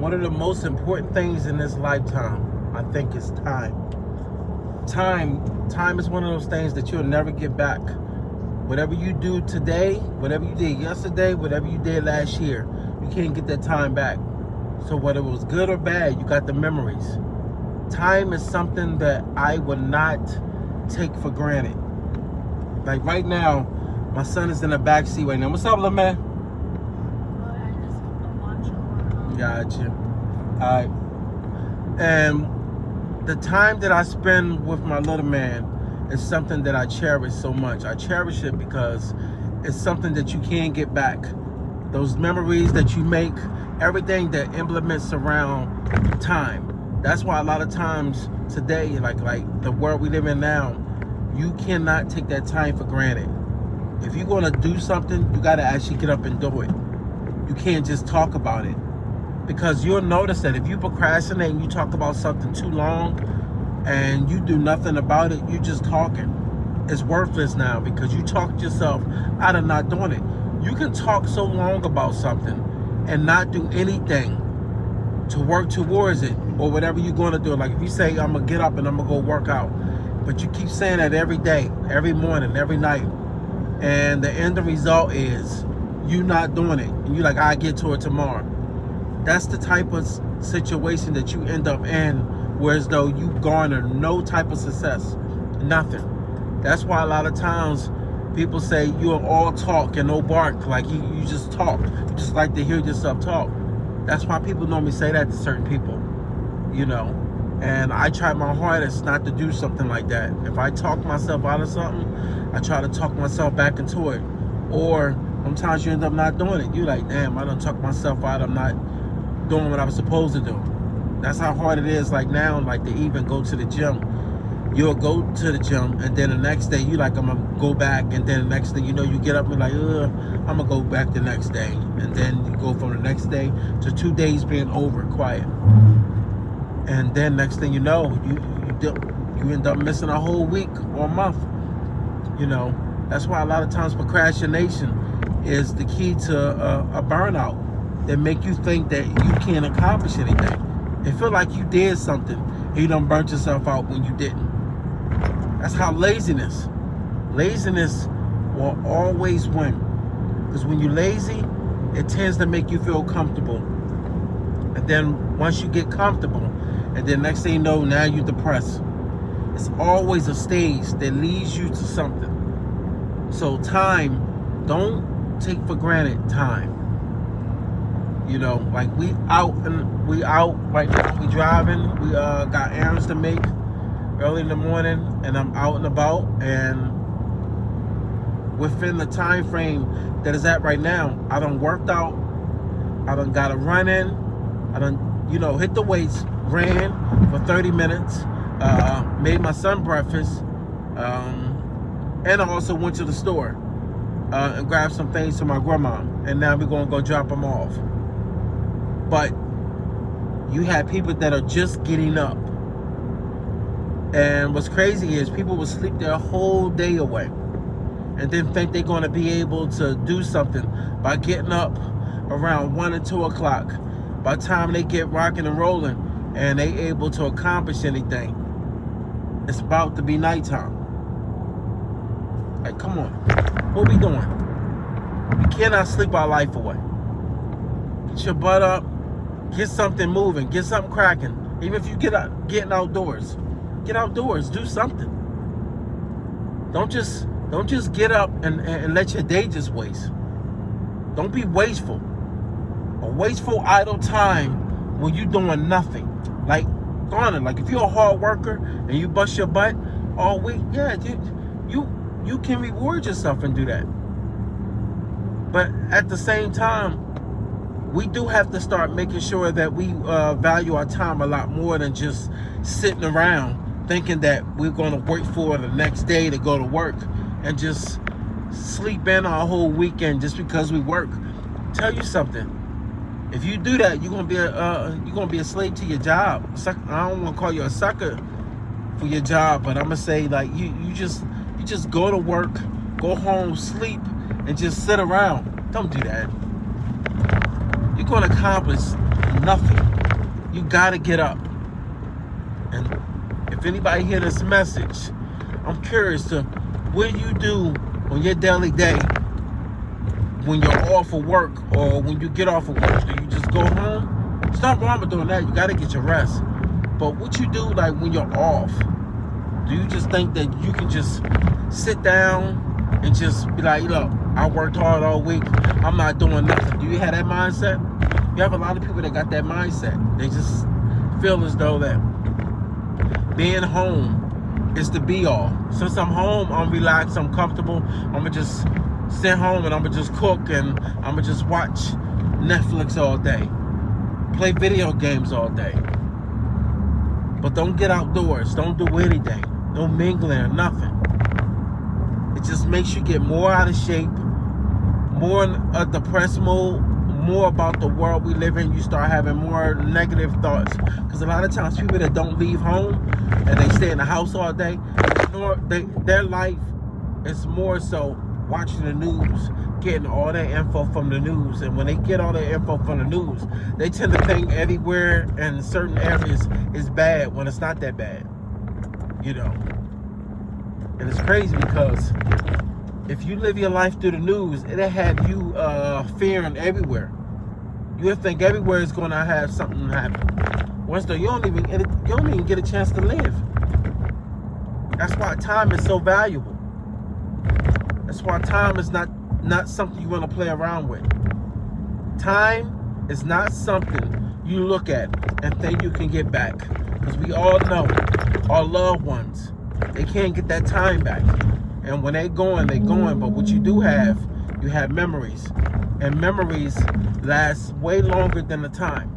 One of the most important things in this lifetime, I think, is time. Time is one of those things that you'll never get back. Whatever you do today, whatever you did yesterday, whatever you did last year, you can't get that time back. So whether it was good or bad, you got the memories. Time is something that I would not take for granted. Like right now, my son is in the back seat right now. What's up, little man? Gotcha. Alright. And the time that I spend with my little man is something that I cherish so much. I cherish it because it's something that you can't get back. Those memories that you make, everything that implements around time. That's why a lot of times today, like the world we live in now, you cannot take that time for granted. If you're gonna do something, you gotta actually get up and do it. You can't just talk about it. Because you'll notice that if you procrastinate and you talk about something too long and you do nothing about it, you're just talking. It's worthless now because you talked yourself out of not doing it. You can talk so long about something and not do anything to work towards it or whatever you're going to do. Like if you say, I'm going to get up and I'm going to go work out, but you keep saying that every day, every morning, every night, and the end result is you not doing it. And you're like, I'll get to it tomorrow. That's the type of situation that you end up in, whereas though you garner no type of success, nothing. That's why a lot of times people say you're all talk and no bark, like you just talk. You just like to hear yourself talk. That's why people normally say that to certain people, you know. And I try my hardest not to do something like that. If I talk myself out of something, I try to talk myself back into it. Or sometimes you end up not doing it. You're like, damn, I done talk myself out, I'm not doing what I was supposed to do. That's how hard it is like now, like to even go to the gym. You'll go to the gym and then the next day you like, I'm gonna go back, and then the next thing you know, you get up and like, I'm gonna go back the next day. And then you go from the next day to 2 days being over quiet. And then next thing you know, you end up missing a whole week or a month. You know, that's why a lot of times procrastination is the key to a burnout. That make you think that you can't accomplish anything. It feel like you did something and you done burnt yourself out when you didn't. That's how laziness will always win. Because when you're lazy, it tends to make you feel comfortable. And then once you get comfortable, and then next thing you know, now you're depressed. It's always a stage that leads you to something. So time, don't take for granted time. You know, like we out right now, we driving, we got errands to make early in the morning, and I'm out and about, and within the time frame that is at right now, I done worked out, I done got a run in, I done, you know, hit the weights, ran for 30 minutes, made my son breakfast, and I also went to the store and grabbed some things to my grandma, and now we're gonna go drop them off. But you have people that are just getting up. And what's crazy is people will sleep their whole day away and then think they're going to be able to do something by getting up around 1 or 2 o'clock. By the time they get rocking and rolling and they able to accomplish anything, it's about to be nighttime. Like, come on. What we doing? We cannot sleep our life away. Get your butt up. Get something moving. Get something cracking. Even if you getting outdoors. Get outdoors. Do something. Don't just get up and let your day just waste. Don't be wasteful. A wasteful, idle time when you doing nothing. Like, darn it. Like, if you're a hard worker and you bust your butt all week, yeah, you can reward yourself and do that. But at the same time, we do have to start making sure that we value our time a lot more than just sitting around thinking that we're going to wait for the next day to go to work and just sleep in our whole weekend just because we work. Tell you something. If you do that, you're gonna be a slave to your job. I don't want to call you a sucker for your job, but I'm gonna say like you just go to work, go home, sleep, and just sit around. Don't do that. You're going to accomplish nothing. You gotta get up. And if anybody hear this message, I'm curious to what do you do on your daily day when you're off of work or when you get off of work? Do you just go home? It's not wrong with doing that. You gotta get your rest. But what you do like when you're off? Do you just think that you can just sit down and just be like, look, I worked hard all week, I'm not doing nothing? Do you have that mindset? You have a lot of people that got that mindset. They just feel as though that being home is the be all. Since I'm home, I'm relaxed, I'm comfortable, I'm gonna just sit home and I'm gonna just cook and I'm gonna just watch Netflix all day, play video games all day. But don't get outdoors, don't do anything, no mingling or nothing. It just makes you get more out of shape, more in a depressed mode, more about the world we live in. You start having more negative thoughts. Because a lot of times people that don't leave home and they stay in the house all day, their life is more so watching the news, getting all their info from the news. And when they get all their info from the news, they tend to think everywhere in certain areas is bad when it's not that bad, you know. And it's crazy because if you live your life through the news, it'll have you fearing everywhere. You'll think everywhere is going to have something happen. Once though you don't even get a chance to live. That's why time is so valuable. That's why time is not something you want to play around with. Time is not something you look at and think you can get back. Because we all know our loved ones, they can't get that time back. And when they're going. But what you do have, you have memories. And memories last way longer than the time.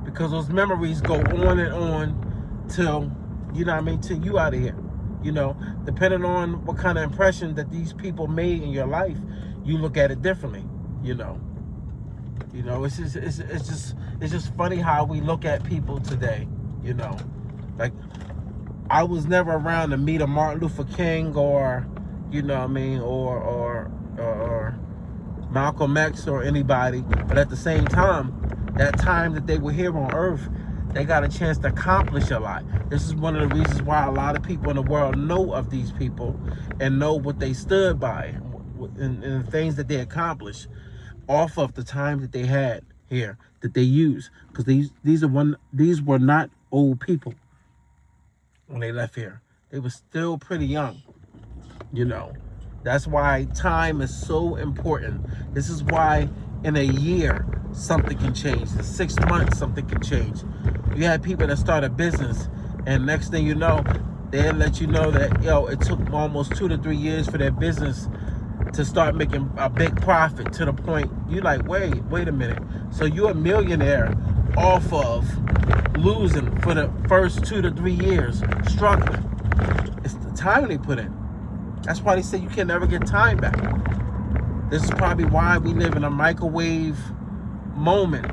Because those memories go on and on till, you know what I mean, till you out of here. You know, depending on what kind of impression that these people made in your life, you look at it differently, you know. You know, it's just funny how we look at people today, you know. Like, I was never around to meet a Martin Luther King or, you know what I mean, or Malcolm X or anybody. But at the same time, that time that they were here on Earth, they got a chance to accomplish a lot. This is one of the reasons why a lot of people in the world know of these people and know what they stood by and the things that they accomplished off of the time that they had here, that they used. Because these were not old people when they left here. They were still pretty young, you know. That's why time is so important. This is why in a year something can change. In 6 months something can change. You had people that start a business and next thing you know, they'll let you know that, yo, it took almost 2 to 3 years for their business to start making a big profit, to the point you're like, wait a minute. So you're a millionaire off of losing for the first 2 to 3 years, struggling. It's the time they put in. That's why they say you can never get time back. This is probably why we live in a microwave moment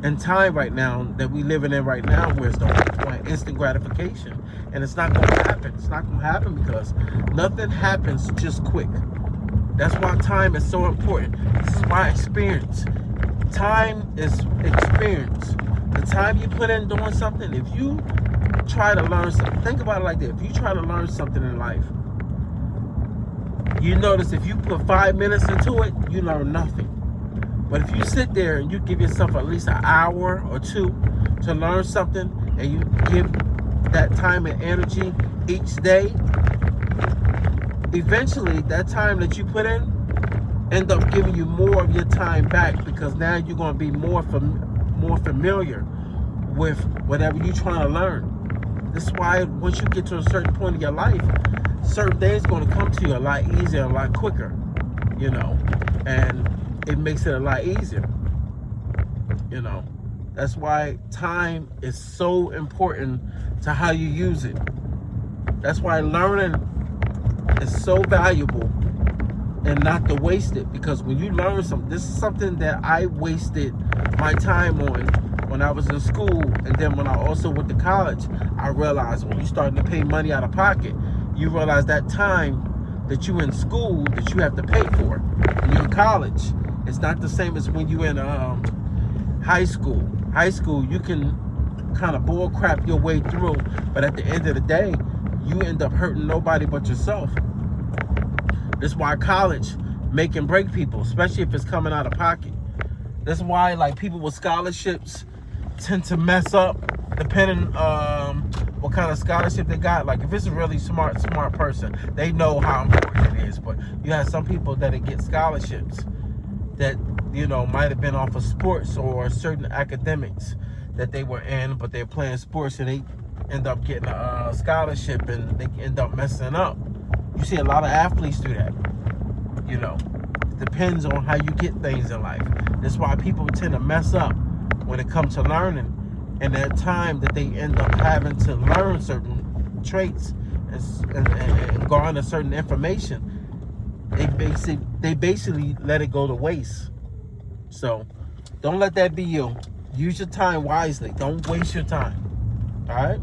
in time right now that we living in right now, where it's the instant gratification. And it's not going to happen. It's not going to happen because nothing happens just quick. That's why time is so important. This is why experience. Time is experience. The time you put in doing something, if you try to learn something, think about it like that. If you try to learn something in life, you notice if you put 5 minutes into it, you learn nothing. But if you sit there and you give yourself at least an hour or two to learn something, and you give that time and energy each day, eventually that time that you put in end up giving you more of your time back, because now you're going to be more familiar with whatever you're trying to learn. This is why once you get to a certain point in your life, certain things going to come to you a lot easier, a lot quicker, you know, and it makes it a lot easier, you know. That's why time is so important to how you use it. That's why learning is so valuable, and not to waste it. Because when you learn something, this is something that I wasted my time on when I was in school, and then when I also went to college. I realized when you're starting to pay money out of pocket, you realize that time that you in school that you have to pay for when you're in college, it's not the same as when you're in high school. High school, you can kind of bull crap your way through, but at the end of the day, you end up hurting nobody but yourself. That's why college make and break people, especially if it's coming out of pocket. That's why like people with scholarships tend to mess up depending what kind of scholarship they got. Like if it's a really smart person, they know how important it is. But you have some people that get scholarships that, you know, might have been off of sports or certain academics that they were in, but they're playing sports and they end up getting a scholarship and they end up messing up. You see a lot of athletes do that. You know, it depends on how you get things in life. That's why people tend to mess up when it comes to learning. And that time that they end up having to learn certain traits and garner certain information, they basically let it go to waste. So don't let that be you. Use your time wisely. Don't waste your time. All right?